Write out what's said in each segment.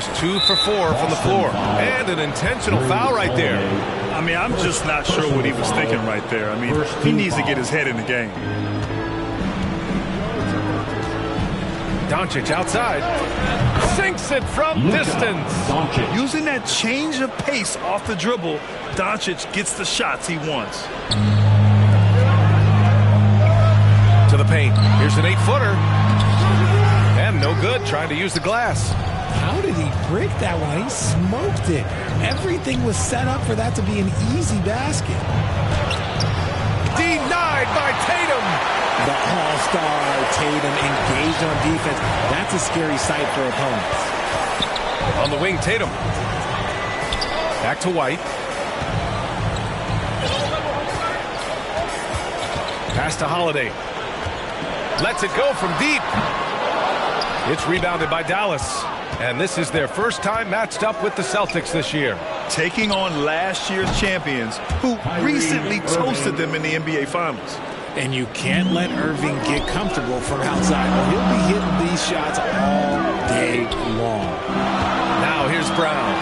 just 2 for 4 from the floor. And an intentional foul right there. I mean, I'm just not sure what he was thinking right there. I mean, he needs to get his head in the game. Doncic outside. Sinks it from distance. Using that change of pace off the dribble, Doncic gets the shots he wants. To the paint. Here's an 8-footer. And no good, trying to use the glass. How did he break that one? He smoked it. Everything was set up for that to be an easy basket. Denied by Tatum. The all-star Tatum engaged on defense. That's a scary sight for opponents. On the wing, Tatum. Back to White. Pass to Holiday. Lets it go from deep. It's rebounded by Dallas. And this is their first time matched up with the Celtics this year. Taking on last year's champions who recently toasted them in the NBA Finals. And you can't let Irving get comfortable from outside. He'll be hitting these shots all day long. Now here's Brown.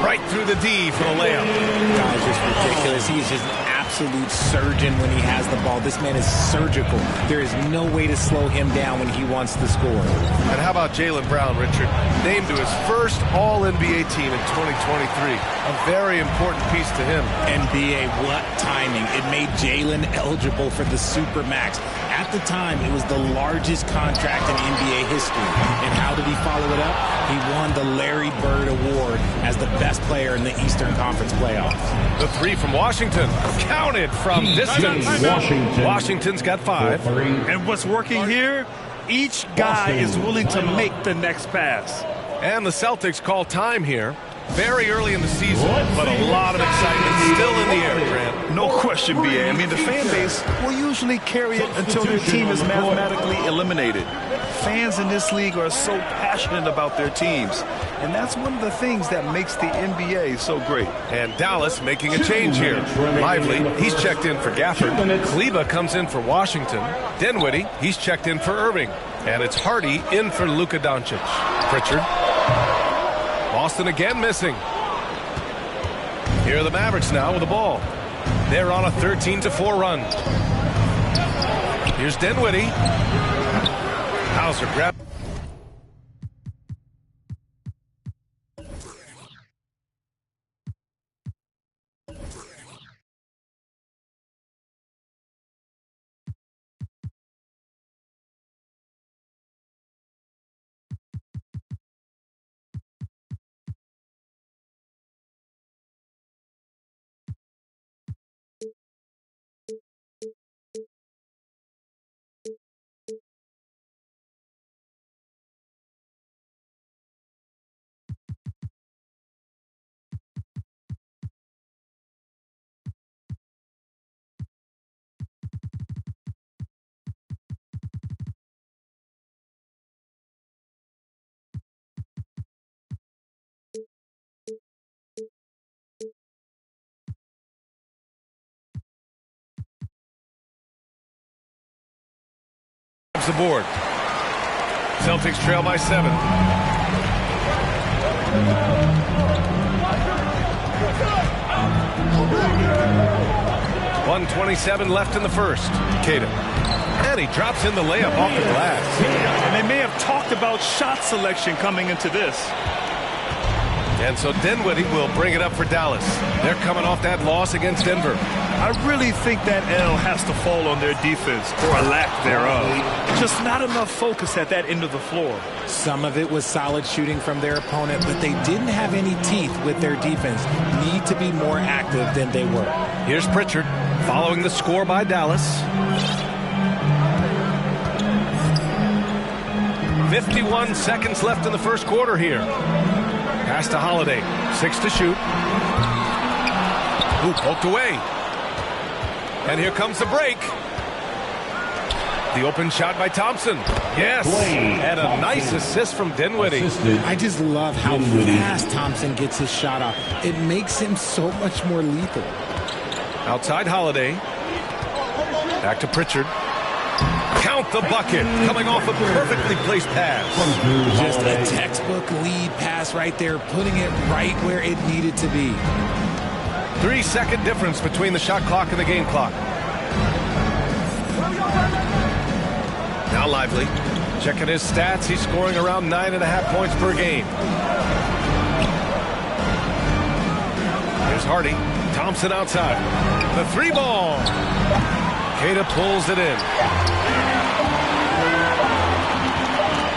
Right through the D for the layup. Guys, just ridiculous. He's just an absolute surgeon when he has the ball. This man is surgical. There is no way to slow him down when he wants to score. And how about Jaylen Brown, Richard? Named to his first All-NBA team in 2023. A very important piece to him. NBA, what timing. It made Jaylen eligible for the Supermax. At the time, it was the largest contract in NBA history. And how did he follow it up? He won the Larry Bird Award as the best player in the Eastern Conference playoffs. The 3 from Washington. Counted from distance. Washington's got 5. And what's working here? Each guy is willing to make the next pass. And the Celtics call time here. Very early in the season, but a lot of excitement still in the air, Grant. No question, B.A. I mean, the fan base will usually carry it until their team is mathematically eliminated. Fans in this league are so passionate about their teams, and that's one of the things that makes the NBA so great. And Dallas making a change here. Lively, he's checked in for Gafford. Kleba comes in for Washington. Dinwiddie, he's checked in for Irving. And it's Hardy in for Luka Doncic. Pritchard. Boston again missing. Here are the Mavericks now with the ball. They're on a 13-4 run. Here's Dinwiddie. Hauser grab. The board. Celtics trail by 7. .127 left in the first. Tatum. And he drops in the layup off the glass. And they may have talked about shot selection coming into this. And so Dinwiddie will bring it up for Dallas. They're coming off that loss against Denver. I really think that L has to fall on their defense, or a lack thereof. Just not enough focus at that end of the floor. Some of it was solid shooting from their opponent, but they didn't have any teeth with their defense. Need to be more active than they were. Here's Pritchard following the score by Dallas. 51 seconds left in the first quarter here. Pass to Holiday. 6 to shoot. Ooh, poked away. And here comes the break. The open shot by Thompson. Yes. And a nice assist from Dinwiddie. I just love how fast Thompson gets his shot off. It makes him so much more lethal. Outside Holiday. Back to Pritchard. count the bucket, coming off a perfectly placed pass. Just a textbook lead pass right there, putting it right where it needed to be. 3-second difference between the shot clock and the game clock. Now Lively, checking his stats. He's scoring around 9.5 points per game. Here's Hardy. Thompson outside. The three ball. Queta pulls it in.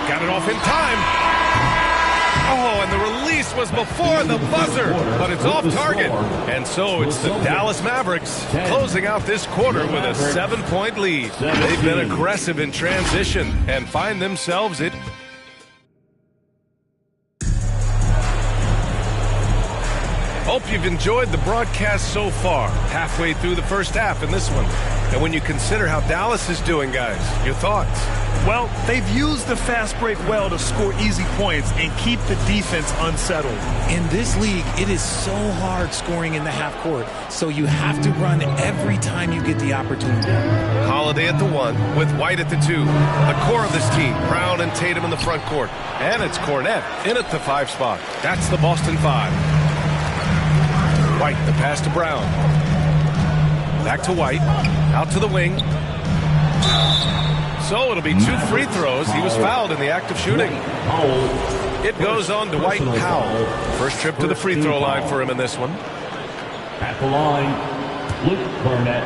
Got it off in time. Oh, and the release was before the buzzer, but it's off target. And so it's the Dallas Mavericks closing out this quarter with a 7-point lead. They've been aggressive in transition and find themselves at... Hope you've enjoyed the broadcast so far. Halfway through the first half in this one. And when you consider how Dallas is doing, guys, your thoughts? Well, they've used the fast break well to score easy points and keep the defense unsettled. In this league, it is so hard scoring in the half court, so you have to run every time you get the opportunity. Holiday at the 1 with White at the 2. The core of this team, Brown and Tatum in the front court. And it's Cornette in at the 5 spot. That's the Boston 5. White, the pass to Brown. Back to White. Out to the wing. So it'll be 2 free throws. He was fouled in the act of shooting. It goes on to Dwight Powell. First trip to the free throw line for him in this one. At the line, Luke Burnett.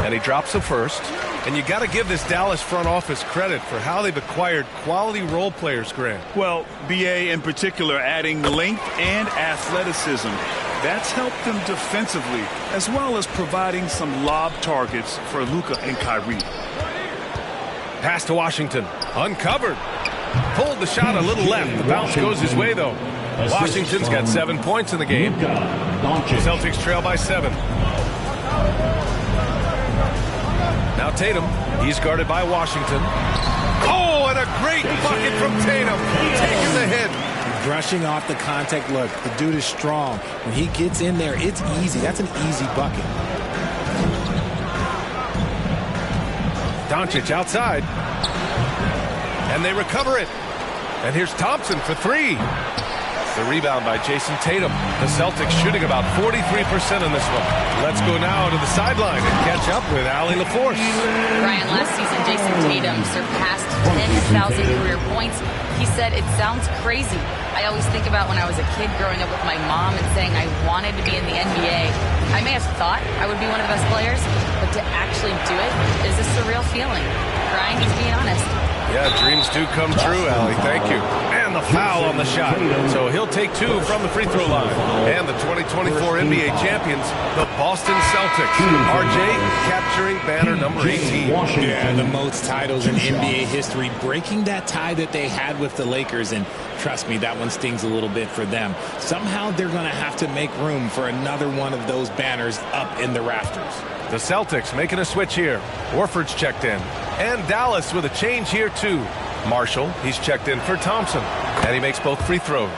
And he drops the first. And you got to give this Dallas front office credit for how they've acquired quality role players, Grant. Well, BA in particular adding length and athleticism. That's helped them defensively, as well as providing some lob targets for Luka and Kyrie. Pass to Washington. Uncovered. Pulled the shot a little left. The bounce goes his way, though. Washington's got 7 points in the game. Celtics trail by 7. Now Tatum, he's guarded by Washington. Oh, and a great bucket from Tatum, taking the hit. Brushing off the contact look. The dude is strong. When he gets in there, it's easy. That's an easy bucket. Doncic outside. And they recover it. And here's Thompson for 3. The rebound by Jason Tatum. The Celtics shooting about 43% in this one. Let's go now to the sideline and catch up with Allie LaForce. Ryan, last season, Jason Tatum surpassed 10,000 career points. He said, "It sounds crazy. I always think about when I was a kid growing up with my mom and saying I wanted to be in the NBA. I may have thought I would be one of the best players, but to actually do it is a surreal feeling." Ryan, he's being honest. Yeah, dreams do come true, Allie. Thank you. And the foul on the shot. So he'll take 2 from the free throw line. And the 2024 NBA champions, the Boston Celtics. RJ capturing banner number 18. Yeah, the most titles in NBA history, breaking that tie that they had with the Lakers. And trust me, that one stings a little bit for them. Somehow they're going to have to make room for another one of those banners up in the rafters. The Celtics making a switch here. Horford's checked in. And Dallas with a change here, too. Marshall, he's checked in for Thompson. And he makes both free throws.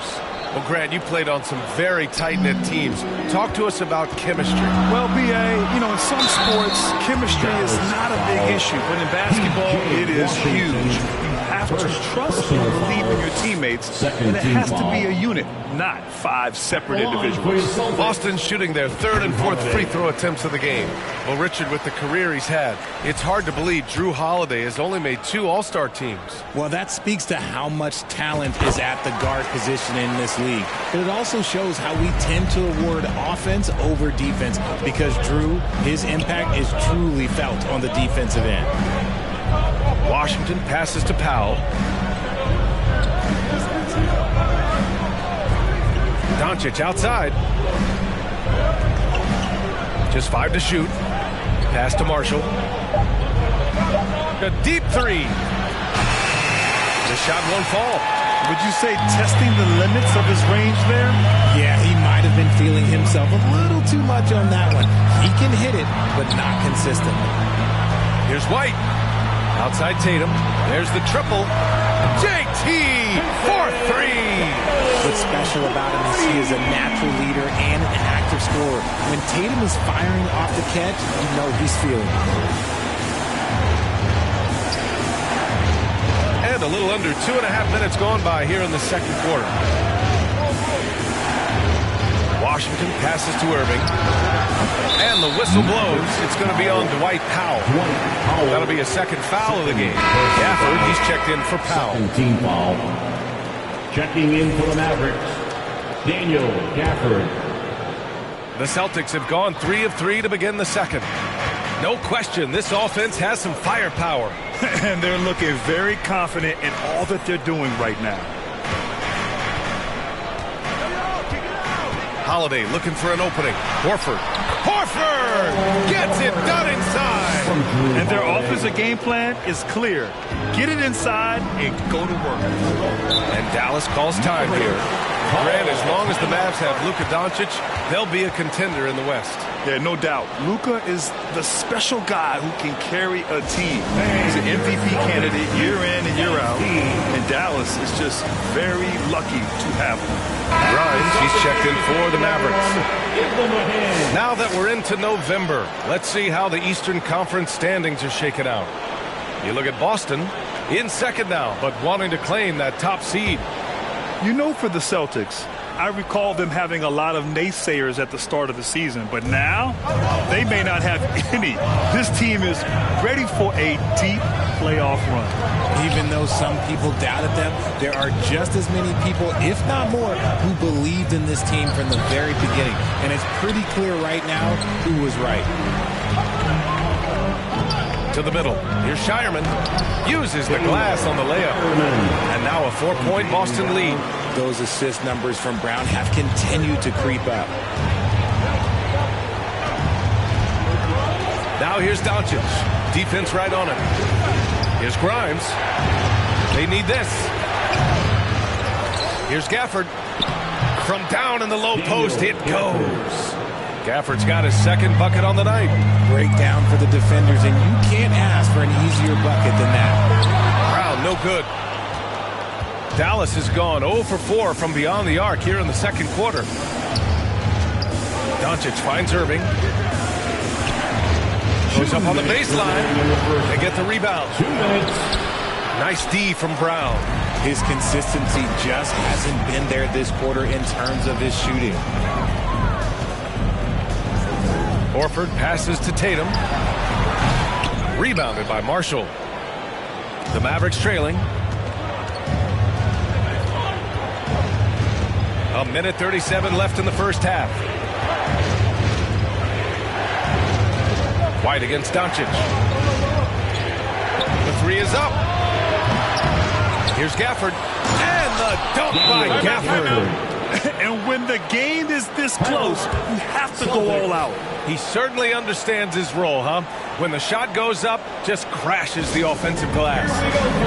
Well, Grant, you played on some very tight-knit teams. Talk to us about chemistry. Well, BA, in some sports, chemistry is not a big issue. But in basketball, it is huge. You have to trust and believe in your teammates. And it has to be a unit, not 5 separate individuals. Boston's shooting their 3rd and 4th free throw attempts of the game. Well, Richard, with the career he's had, it's hard to believe Jrue Holiday has only made 2 All-Star teams. Well, that speaks to how much talent is at the guard position in this league. But it also shows how we tend to award offense over defense because Jrue, his impact is truly felt on the defensive end. Washington passes to Powell. Doncic outside. Just 5 to shoot. Pass to Marshall. A deep 3. The shot won't fall. Would you say testing the limits of his range there? Yeah, he might have been feeling himself a little too much on that one. He can hit it, but not consistently. Here's White. Outside Tatum. There's the triple. JT for three. What's special about him is he is a natural leader and an active scorer. When Tatum is firing off the catch, you know he's feeling it. And a little under 2.5 minutes gone by here in the second quarter. Washington passes to Irving. And the whistle blows. It's going to be on Dwight Powell. That'll be a second foul of the game. Gafford, he's checked in for Powell. Team foul. Checking in for the Mavericks, Daniel Gafford. The Celtics have gone 3 of 3 to begin the second. No question, this offense has some firepower. And they're looking very confident in all that they're doing right now. Holiday looking for an opening. Horford gets it done inside. And their offensive game plan is clear. Get it inside and go to work. And Dallas calls time here. Grant, as long as the Mavs have Luka Doncic, they'll be a contender in the West. Yeah, no doubt. Luka is the special guy who can carry a team. He's an MVP candidate year in and year out. And Dallas is just very lucky to have him. Grimes, he's checked in for the Mavericks. Now that we're into November, let's see how the Eastern Conference standings are shaken out. You look at Boston, in second now, but wanting to claim that top seed. You know, for the Celtics, I recall them having a lot of naysayers at the start of the season, but now they may not have any. This team is ready for a deep playoff run. Even though some people doubted them, there are just as many people, if not more, who believed in this team from the very beginning. And it's pretty clear right now who was right. To the middle. Here's Shireman. Uses the glass on the layup. And now a 4-point Boston lead. Those assist numbers from Brown have continued to creep up. Now here's Doncic. Defense right on him. Here's Grimes. They need this. Here's Gafford. From down in the low post, it goes. Gafford's got his second bucket on the night. Breakdown for the defenders, and you can't ask for an easier bucket than that. Brown, no good. Dallas has gone 0 for 4 from beyond the arc here in the second quarter. Doncic finds Irving. Goes up on the baseline. They get the rebound. Nice D from Brown. His consistency just hasn't been there this quarter in terms of his shooting. Horford passes to Tatum. Rebounded by Marshall. The Mavericks trailing. A minute 37 left in the first half. White against Doncic. The three is up. Here's Gafford. And the dunk by Gafford. And when the game is this close, you have to go all out. He certainly understands his role, huh? When the shot goes up, just crashes the offensive glass.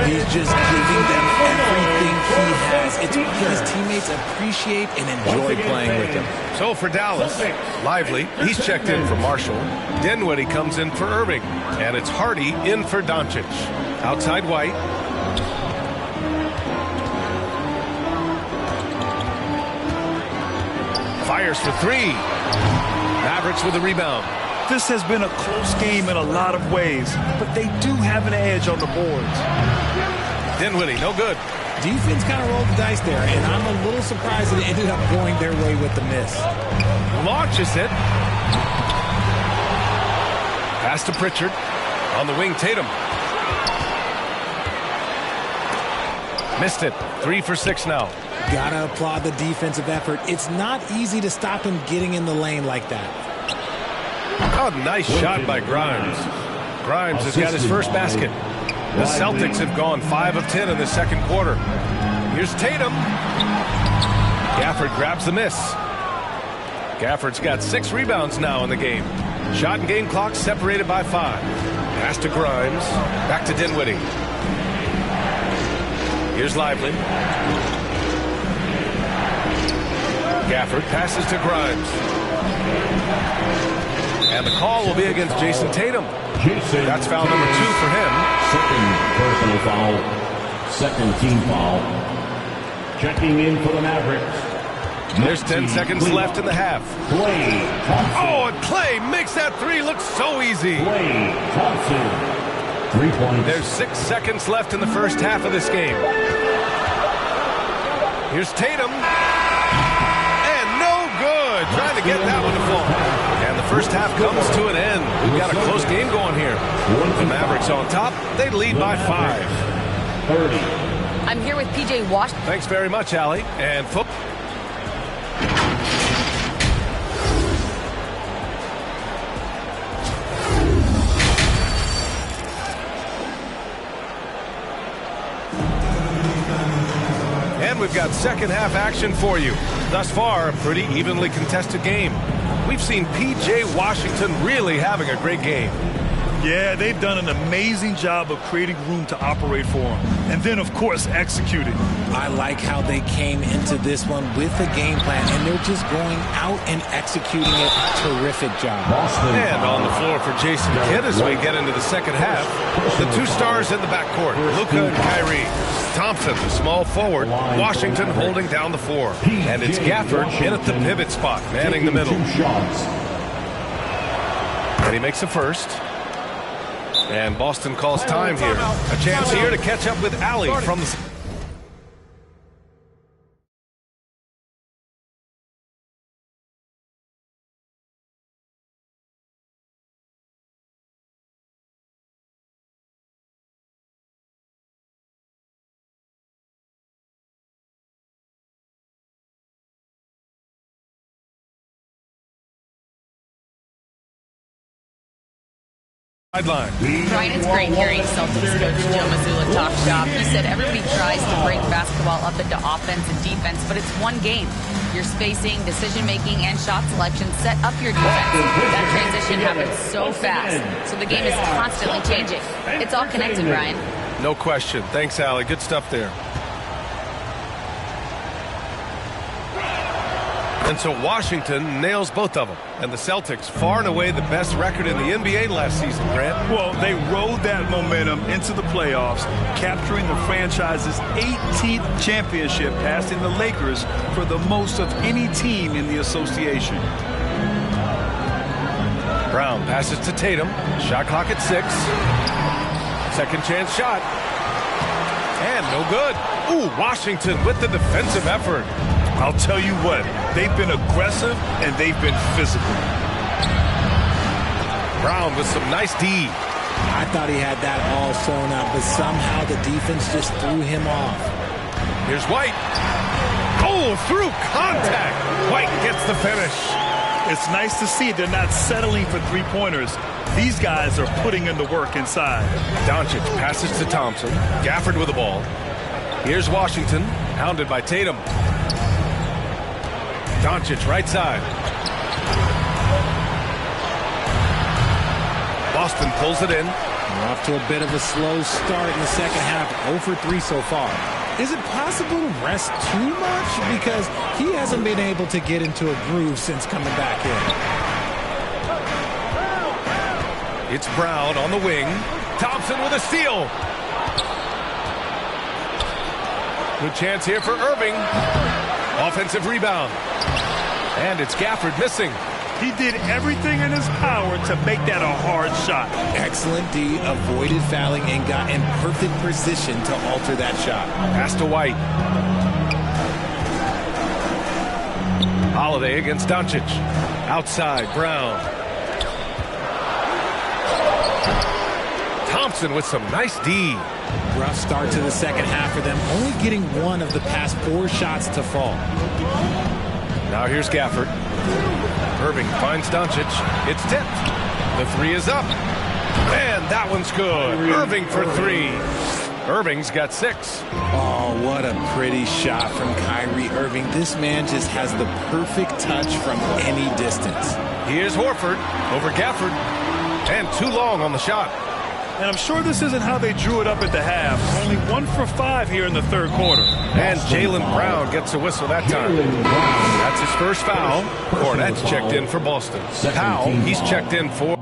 He's just giving them everything he has. It's what his teammates appreciate and enjoy playing with him. So for Dallas, Lively, he's checked in for Marshall. Dinwiddie comes in for Irving. And it's Hardy in for Doncic. Outside White. Fires for three. Mavericks with the rebound. This has been a close game in a lot of ways, but they do have an edge on the boards. Dinwiddie, no good. Defense kind of rolled the dice there, and I'm a little surprised that it ended up going their way with the miss. Launches it. Pass to Pritchard. On the wing, Tatum. Missed it. 3 for 6 now. Gotta applaud the defensive effort. It's not easy to stop him getting in the lane like that. Oh, nice shot by Grimes. Grimes has got his first basket. The Celtics have gone 5 of 10 in the second quarter. Here's Tatum. Gafford grabs the miss. Gafford's got 6 rebounds now in the game. Shot and game clock separated by 5. Pass to Grimes. Back to Dinwiddie. Here's Lively. Gafford passes to Grimes. And the call will be against Jason Tatum. That's foul number 2 for him. Second personal foul. Second team foul. Checking in for the Mavericks. There's 10 seconds left in the half. Klay Thompson. Oh, and Klay makes that three look so easy. Klay Thompson. 3 points. There's 6 seconds left in the first half of this game. Here's Tatum. And no good. Trying to get that one to fall. And the first half comes to an end. We've got a close game going here. The Mavericks on top. They lead by 5. 30. I'm here with PJ Washington. Thanks very much, Allie. And football. And we've got second half action for you. Thus far, a pretty evenly contested game. We've seen P.J. Washington really having a great game. Yeah, they've done an amazing job of creating room to operate for him. And then, of course, executing. I like how they came into this one with a game plan, and they're just going out and executing it. Terrific job. And on the floor for Jason Kidd as we get into the second half. The two stars in the backcourt, Luka and Kyrie. Thompson, the small forward. Washington holding down the floor. And it's Gafford in at the pivot spot, manning the middle. And he makes the first. And Boston calls time here. A chance here to catch up with Allie from the... sideline. Brian, it's great hearing Celtics coach Joe Mazzulla talk shop. He said everybody tries to break basketball up into offense and defense, but it's one game. Your spacing, decision-making, and shot selection set up your defense. That transition happens so fast, so the game is constantly changing. It's all connected, Brian. No question. Thanks, Allie. Good stuff there. And so Washington nails both of them. And the Celtics, far and away the best record in the NBA last season, Grant. Well, they rode that momentum into the playoffs, capturing the franchise's 18th championship, passing the Lakers for the most of any team in the association. Brown passes to Tatum. Shot clock at 6. Second chance shot. And no good. Ooh, Washington with the defensive effort. I'll tell you what, they've been aggressive and they've been physical. Brown with some nice D. I thought he had that all sewn up, but somehow the defense just threw him off. Here's White. Oh, through contact. White gets the finish. It's nice to see they're not settling for three-pointers. These guys are putting in the work inside. Doncic passes to Thompson. Gafford with the ball. Here's Washington, hounded by Tatum. Doncic right side. Boston pulls it in. We're off to a bit of a slow start in the second half. 0 for 3 so far. Is it possible to rest too much? Because he hasn't been able to get into a groove since coming back in. It's Brown on the wing. Thompson with a steal. Good chance here for Irving. Offensive rebound. And it's Gafford missing. He did everything in his power to make that a hard shot. Excellent D, avoided fouling and got in perfect position to alter that shot. Pass to White. Holiday against Doncic. Outside, Brown. Thompson with some nice D. Rough start to the second half for them, only getting one of the past 4 shots to fall. Now here's Gafford. Irving finds Doncic. It's tipped. The 3 is up. And that one's good. Irving for 3. Irving's got 6. Oh, what a pretty shot from Kyrie Irving. This man just has the perfect touch from any distance. Here's Horford over Gafford. And too long on the shot. And I'm sure this isn't how they drew it up at the half. Only 1 for 5 here in the third quarter. And Jaylen Brown gets a whistle that time. That's his first foul. Cornette's checked in for Boston. Powell, he's checked in for...